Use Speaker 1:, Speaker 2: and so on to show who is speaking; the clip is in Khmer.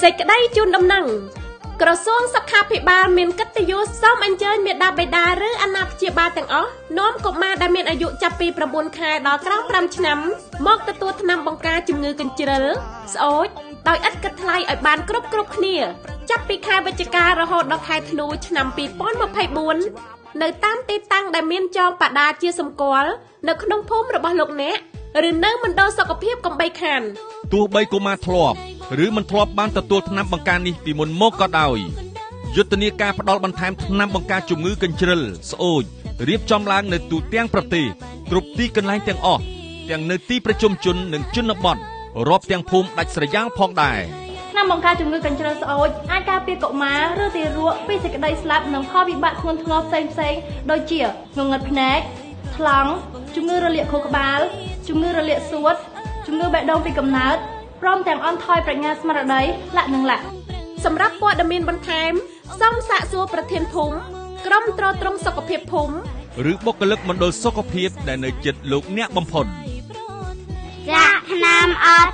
Speaker 1: សេចក្តីជូនដំណឹងក្រសួងសុខាភិបាលមានកិត្តិយសសូមអញ្ជើញមាតាបិតាឬអាណាព្យាបាលទាំងអស់នាំកុមារដែលមានអាយុចាប់ពី9ខែដល់ក្រោម5ឆ្នាំមកទទួលថ្នាំបង្ការជំងឺកញ្ជ្រឹលស្អូចដោយឥតគិតថ្លៃឲ្យបានគ្រប់គ្នាចាប់ពីខែវិច្ឆិការហូតដល់ខែធ្នូឆ្នាំ2024នៅតាមទីតាំងដែលមានចងបដាជាសម្គាល់នៅក្នុងភូមិរបស់លោកអ្នកឬនៅមណ្ឌលសុខភាពកំបីខាន
Speaker 2: ទោះបីកុមារធ្លាប់ឬមិនធ្លាប់បានទទួលថ្នាំបង្ការនេះពីមុនមកក៏ដោយយុទ្ធនាការផ្តល់បន្ថែមថ្នាំបង្ការជំងឺកញ្ជ្រឹលស្អូចរៀបចំឡើងនៅទូទាំងប្រទេសគ្រប់ទីកន្លែងទាំងអស់ទាំងនៅទីប្រជុំជននិងជនបទរាប់ទាំងភូមិដាច់ស្រយាលផងដែរ
Speaker 3: ថ្នាំបង្ការជំងឺកញ្ជ្រឹលស្អូចអាចការពារកុមារឬទារកពីសេចក្តីស្លាប់និងផលវិបាកធ្ងន់ធ្ងរផ្សេងដូចជាងងឹតភ្នែកថ្លង់ជំងឺរលាកខួរក្បាលជំងឺរលាកសួតជំងឺបេះដូងពីកំណើតព្រមទាំងអន់ថយប្រាជ្ញាស្មារតីលក្ខ
Speaker 1: សម្រាប់ព័ត៌មានបន្ថែមសូមសាកសួរប្រធានភូមិក្រុមត្រួតត្រងសុខភាពភូមិ
Speaker 2: ឬបុគ្គលិកមណ្ឌលសុខភាពដែលនៅជិតលោកអ្នកបំផុត
Speaker 4: ចាក់ថ្នាំអត់